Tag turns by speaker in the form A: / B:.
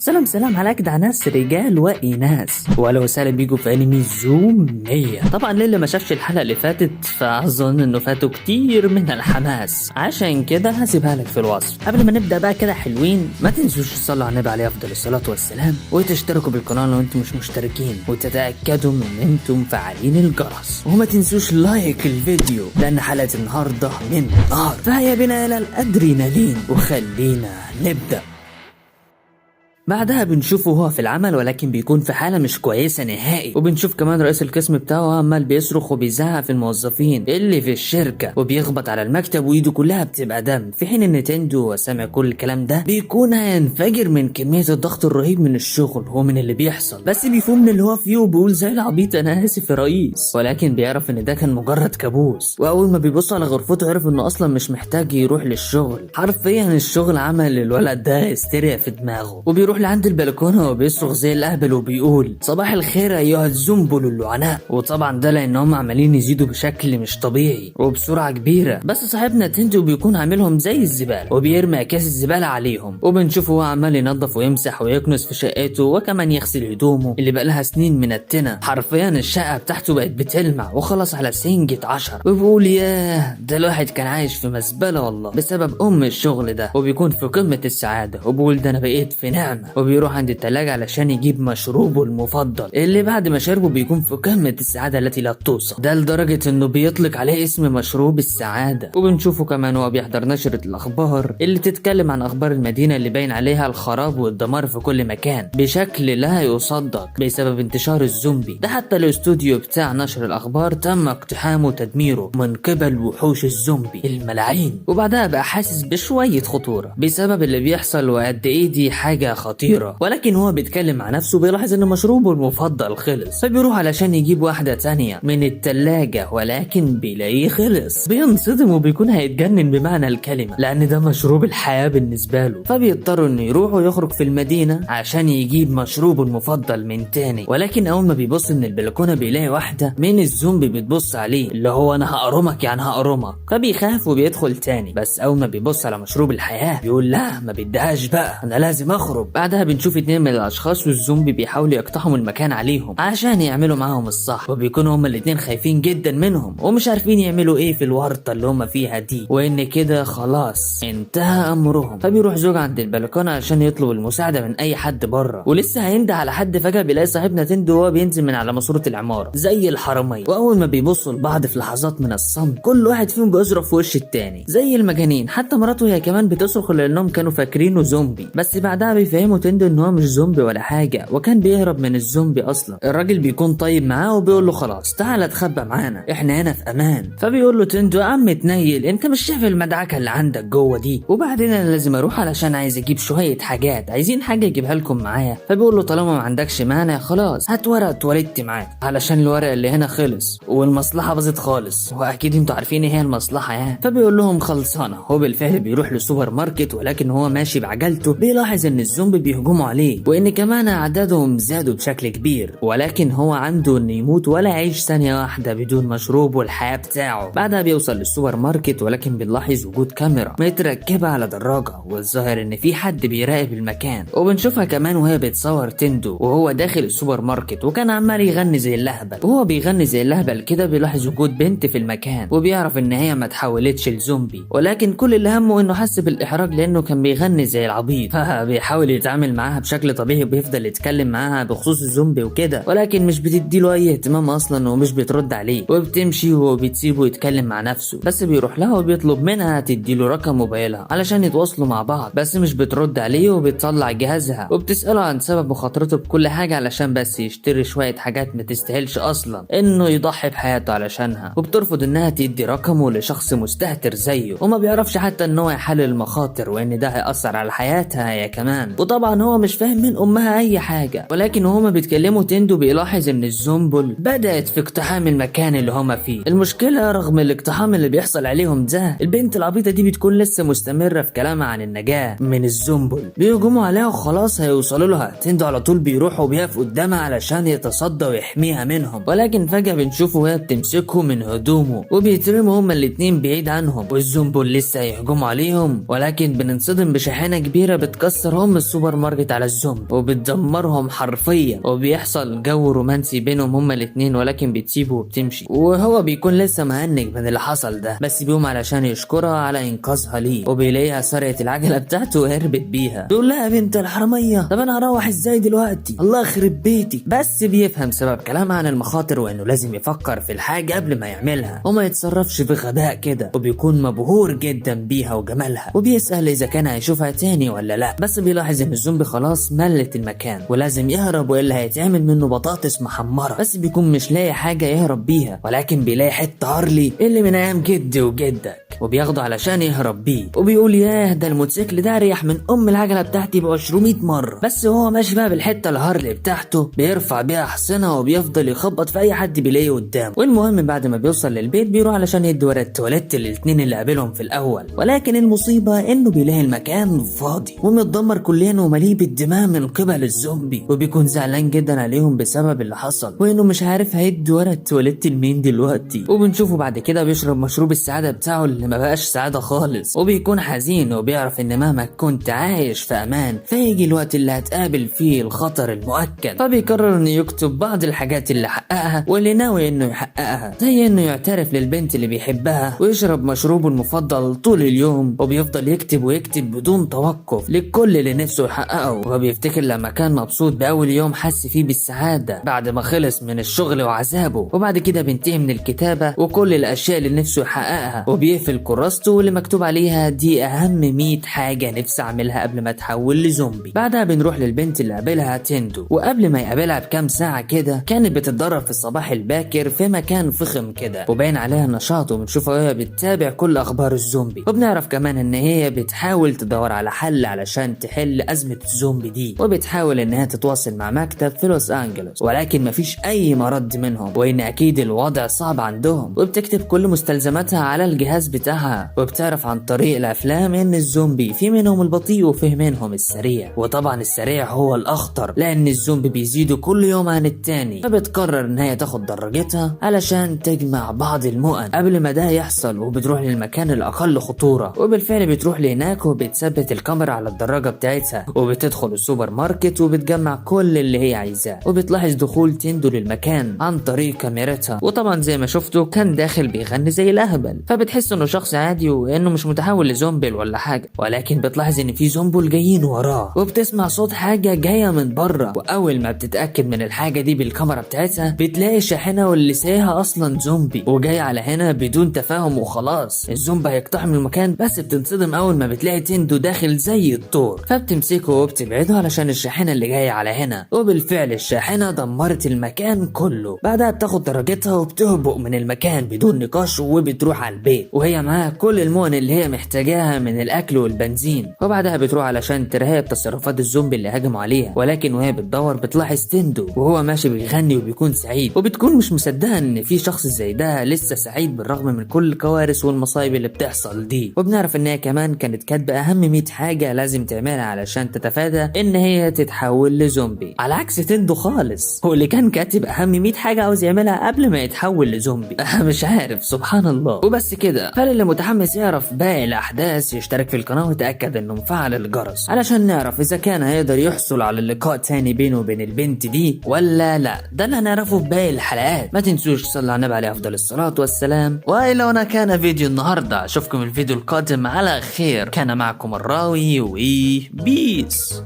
A: سلام على اجدع ناس رجال واناث، ولو وسهلا بيكم في انمي زوم 100. طبعا للي ما شافش الحلقه اللي فاتت فاظن انه فاتوا كتير من الحماس، عشان كده هسيبها لك في الوصف. قبل ما نبدا بقى كده حلوين، ما تنسوش تصلوا على النبي عليه افضل الصلاه والسلام، وتشتركوا بالقناه لو انتم مش مشتركين، وتتاكدوا من ان انتم فعالين الجرس، وما تنسوش لايك الفيديو لان حلقه النهارده من نار. فهيا بنا الى الادرينالين وخلينا نبدا. بعدها بنشوفه هو في العمل ولكن بيكون في حالة مش كويسة نهائي، وبنشوف كمان رئيس القسم بتاعه عمال بيصرخ وبيزعق في الموظفين اللي في الشركة، وبيخبط على المكتب وايده كلها بتبقى دم، في حين ان تندو وسامع كل الكلام ده بيكون هينفجر من كمية الضغط الرهيب من الشغل ومن اللي بيحصل، بس بيفهم من اللي هو فيه وبيقول زي العبيط انا اسف يا رئيس، ولكن بيعرف ان ده كان مجرد كابوس. واول ما بيبص على غرفته عرف انه اصلا مش محتاج يروح للشغل، حرفيا الشغل عمل الولد ده هيستيريا في دماغه، وبيروح لعند البلكونه وبيصرخ زي الاهبل وبيقول صباح الخير ايها الزنبل اللعناء، وطبعا ده لانهم عمالين يزيدوا بشكل مش طبيعي وبسرعه كبيره، بس صاحبنا تندو بيكون عاملهم زي الزباله وبيرمي اكياس الزباله عليهم، وبنشوفه هو عمال ينظف ويمسح ويكنس في شقته وكمان يغسل هدومه اللي بقى لها سنين من التنة، حرفيا الشقه بتاعته بقت بتلمع وخلص على سنجة 10، وبيقول ياه ده الواحد كان عايش في مزبله والله بسبب الشغل ده، وبيكون في قمه السعاده وبيقول ده انا بقيت في نعمه، وبيروح عند التلاجة علشان يجيب مشروبه المفضل اللي بعد ما شربه بيكون في قمة السعادة التي لا توصف، ده لدرجة انه بيطلق عليه اسم مشروب السعادة. وبنشوفه كمان وهو بيحضر نشرة الاخبار اللي تتكلم عن اخبار المدينة اللي باين عليها الخراب والدمار في كل مكان بشكل لا يصدق بسبب انتشار الزومبي ده، حتى الاستوديو بتاع نشر الاخبار تم اقتحامه وتدميره من قبل وحوش الزومبي الملاعين، وبعدها بقى حاسس بشوية خطورة بسبب اللي بيحصل وقد ايه دي حاجة خطيرة، ولكن هو بيتكلم مع نفسه بيلاحظ ان مشروبه المفضل خلص، فبيروح علشان يجيب واحدة تانية من التلاجة ولكن بيلاقيه خلص، بينصدم وبيكون هيتجنن بمعنى الكلمة لان ده مشروب الحياة بالنسبة له، فبيضطر انه يروح ويخرج في المدينة عشان يجيب مشروبه المفضل من تاني، ولكن اول ما بيبص من البلكونة بيلاقي واحدة من الزومبي بتبص عليه اللي هو انا هقرمك يعني هقرمك، فبيخاف وبيدخل تاني، بس اول ما بيبص على مشروب الحياة بيقول لا ما بدهاش بقى انا لازم اخرج. بعدها بنشوف اتنين من الاشخاص والزومبي بيحاولوا يقتحموا المكان عليهم عشان يعملوا معاهم الصح، وبيكونوا هما الاتنين خايفين جدا منهم ومش عارفين يعملوا ايه في الورطة اللي هما فيها دي، وان كده خلاص انتهى امرهم، فبيروح زوج عند البلكونة عشان يطلب المساعدة من اي حد بره، ولسه هينده على حد فجأة بيلاقي صاحبنا تندو وهو بينزل من على ماسورة العمارة زي الحرامية، واول ما بيبصوا لبعض في لحظات من الصمت كل واحد فيهم بيصرخ في وش التاني زي المجانين، حتى مراته هي كمان بتصرخ لانهم كانوا فاكرينه زومبي، بس بعدها بيفهموا تندو ان هو مش زومبي ولا حاجه وكان بيهرب من الزومبي اصلا. الراجل بيكون طيب معاه وبيقول له خلاص تعالى اتخبى معانا احنا هنا في امان، فبيقول له تندو يا عم تنيل انت مش شايف المدعكه اللي عندك جوه دي، وبعدين انا لازم اروح علشان عايز اجيب شويه حاجات عايزين حاجه اجيبها لكم معايا، فبيقول له طالما ما عندكش مانع خلاص هات ورقه اتولدت معاك علشان الورق اللي هنا خلص والمصلحه باظت خالص، واكيد انتوا عارفين ايه هي المصلحه يعني، فبيقول لهم خلصانه. هو بالفعل بيروح للسوبر ماركت ولكن هو ماشي بعجلته بيلاحظ ان الزومبي بيهجموا عليه وان كمان اعدادهم زادوا بشكل كبير، ولكن هو عنده انه يموت ولا يعيش ثانيه واحده بدون مشروب والحياه بتاعه. بعدها بيوصل للسوبر ماركت ولكن بنلاحظ وجود كاميرا متركبه على دراجه والظاهر ان في حد بيراقب المكان، وبنشوفها كمان وهي بتصور تندو وهو داخل السوبر ماركت وكان عمال يغني زي اللهبل، وهو بيغني زي اللهبل كده بيلاحظ وجود بنت في المكان وبيعرف ان هي ما تحولتش لزومبي، ولكن كل اللي همه انه حس بالاحراج لانه كان بيغني زي العبيط، فبيحاول يتعامل معاها بشكل طبيعي وبيفضل يتكلم معاها بخصوص الزومبي وكده، ولكن مش بتديله اي اهتمام اصلا ومش بترد عليه وبتمشي وبتسيبه يتكلم مع نفسه، بس بيروح لها وبيطلب منها تديله رقم موبايلها علشان يتواصلوا مع بعض، بس مش بترد عليه وبتطلع جهازها وبتسأله عن سبب مخاطرته بكل حاجة علشان بس يشتري شوية حاجات ما تستاهلش اصلا انه يضحي بحياته علشانها، وبترفض انها تدي رقمه لشخص مستهتر زيه وما بيعرفش حتى ان هو يحلل المخاطر وان ده هيأثر على حياتها هي كمان، وطبعا هو مش فاهم من امها اي حاجه، ولكن هما بيتكلموا تندو بيلاحظ ان الزومبل بدأت في اقتحام المكان اللي هما فيه. المشكله رغم الاقتحام اللي بيحصل عليهم ده البنت العبيطه دي بتكون لسه مستمره في كلامها عن النجاه من الزومبل، بيهجموا عليها وخلاص هيوصلوا لها، تندو على طول بيروح وبيقف قدامها علشان يتصدى ويحميها منهم، ولكن فجاه بنشوفه وهي بتمسكه من هدومه وبيترموا هما الاتنين بعيد عنهم، والزومبل لسه هيهجموا عليهم ولكن بننصدم بشاحنه كبيره بتكسر هم السوبر السوبر ماركت على الزومبي وبتدمرهم حرفيا، وبيحصل جو رومانسي بينهم هما الاتنين، ولكن بتسيبه وبتمشي، وهو بيكون لسه مهنج من اللي حصل ده، بس بيقوم علشان يشكرها على انقاذها ليه، وبيلاقيها سرقت العجله بتاعته وهربت بيها. بيقول لها يا بنت الحراميه، طب انا هروح ازاي دلوقتي؟ الله يخرب بيتك. بس بيفهم سبب كلامها عن المخاطر وانه لازم يفكر في الحاجه قبل ما يعملها وما يتصرفش بغباء كده، وبيكون مبهور جدا بيها وجمالها، وبيسأل اذا كان هيشوفها تاني ولا لا، بس بيلاحظ ان الزومبي خلاص ملت المكان ولازم يهرب والا هيتعمل منه بطاطس محمره، بس بيكون مش لاقي حاجه يهرب بيها، ولكن بيلاقي حته هارلي اللي من ايام جدي وجدك، وبياخده علشان يهرب بيه، وبيقول ياه ده الموتوسيكل ده اريح من العجله بتاعتي ب 200 مره. بس هو ماشي بقى بالحته الهارلي بتاعته بيرفع بيها حصنه وبيفضل يخبط في اي حد بيلاقيه قدامه. والمهم بعد ما بيوصل للبيت بيروح علشان يدي ورا التواليت للاتنين اللي قابلهم في الاول، ولكن المصيبه انه بيلاقي المكان فاضي ومتدمر كليا ومليء بالدماء من قبل الزومبي، وبيكون زعلان جدا عليهم بسبب اللي حصل، وانه مش عارف هيدي ورا التواليت لمين دلوقتي. وبنشوفه بعد كده بيشرب مشروب السعاده بتاعه اللي ما بقاش سعاده خالص، وبيكون حزين وبيعرف ان مهما كنت عايش في امان فيجي الوقت اللي هتقابل فيه الخطر المؤكد، فبيقرر انه يكتب بعض الحاجات اللي حققها واللي ناوي انه يحققها، زي انه يعترف للبنت اللي بيحبها ويشرب مشروبه المفضل طول اليوم، وبيفضل يكتب ويكتب بدون توقف لكل اللي نفسه يحققه. وبيفتكر لما كان مبسوط باول يوم حس فيه بالسعاده بعد ما خلص من الشغل وعذابه، وبعد كده بينتهي من الكتابه وكل الاشياء اللي نفسه يحققها، وبيقفل كراسته اللي مكتوب عليها دي اهم 100 حاجه نفسي اعملها قبل ما اتحول لزومبي. بعدها بنروح للبنت اللي قابلها تندو، وقبل ما يقابلها بكام ساعه كده كانت بتتدرب في الصباح الباكر في مكان فخم كده وباين عليها نشاط، وبنشوفها وهي بتتابع كل اخبار الزومبي، وبنعرف كمان ان هي بتحاول تدور على حل علشان تحل ازمه الزومبي دي، وبتحاول انها تتواصل مع مكتب في لوس انجلوس ولكن مفيش اي مرد منهم، وان اكيد الوضع صعب عندهم، وبتكتب كل مستلزماتها على الجهاز بتاعها، وبتعرف عن طريق الافلام ان الزومبي في منهم البطيء وفي منهم السريع، وطبعا السريع هو الاخطر لان الزومبي بيزيدوا كل يوم عن التاني، فبتقرر ان هي تاخد دراجتها علشان تجمع بعض المؤن قبل ما ده يحصل، وبتروح للمكان الاقل خطوره، وبالفعل بتروح لهناك وبتثبت الكاميرا على الدراجه بتاعتها، وبتدخل السوبر ماركت وبتجمع كل اللي هي عايزاه، وبتلاحظ دخول تندو للمكان عن طريق كاميرتها، وطبعا زي ما شفتوا كان داخل بيغني زي الاهبل، فبتحس انه شخص عادي وانه مش متحول لزومبي ولا حاجه، ولكن بتلاحظ ان في زومبول جايين وراه، وبتسمع صوت حاجه جايه من بره، واول ما بتتاكد من الحاجه دي بالكاميرا بتاعتها بتلاقي شاحنه واللي سايقها اصلا زومبي وجاي على هنا بدون تفاهم، وخلاص الزومبي هيقتحم المكان، بس بتنصدم اول ما بتلاقي تندو داخل زي الطور، فبتمسكه وبتبعده علشان الشاحنه اللي جايه على هنا، وبالفعل الشاحنه دمرت المكان كله. بعدها بتاخد درجتها وبتهبط من المكان بدون نقاش وبتروح على البيت، وهي معاها كل المؤن اللي هي محتاجاها من الاكل والبنزين، وبعدها بتروح علشان تراقب تصرفات الزومبي اللي هاجموا عليها، ولكن وهي بتدور بتلاحظ تندو وهو ماشي بيغني وبيكون سعيد، وبتكون مش مصدقه ان في شخص زي ده لسه سعيد بالرغم من كل الكوارث والمصايب اللي بتحصل دي. وبنعرف ان هي كمان كانت كاتبه اهم 100 حاجه لازم تعملها علشان تتفادى ان هي تتحول لزومبي، على عكس تندو خالص هو اللي كان كاتب اهم 100 حاجه عاوز يعملها قبل ما يتحول لزومبي. مش عارف سبحان الله. وبس كده، فاللي متحمس يعرف باقي الاحداث يشترك في القناه ويتاكد انه مفعل الجرس علشان نعرف اذا كان هيقدر يحصل على اللقاء تاني بينه وبين البنت دي ولا لا. ده اللي هنعرفه في باقي الحلقات. ما تنسوش تصلوا على النبي عليه افضل الصلاه والسلام. والى هنا كان فيديو النهارده، اشوفكم الفيديو القادم على خير. كان معكم الراوي، وبيس.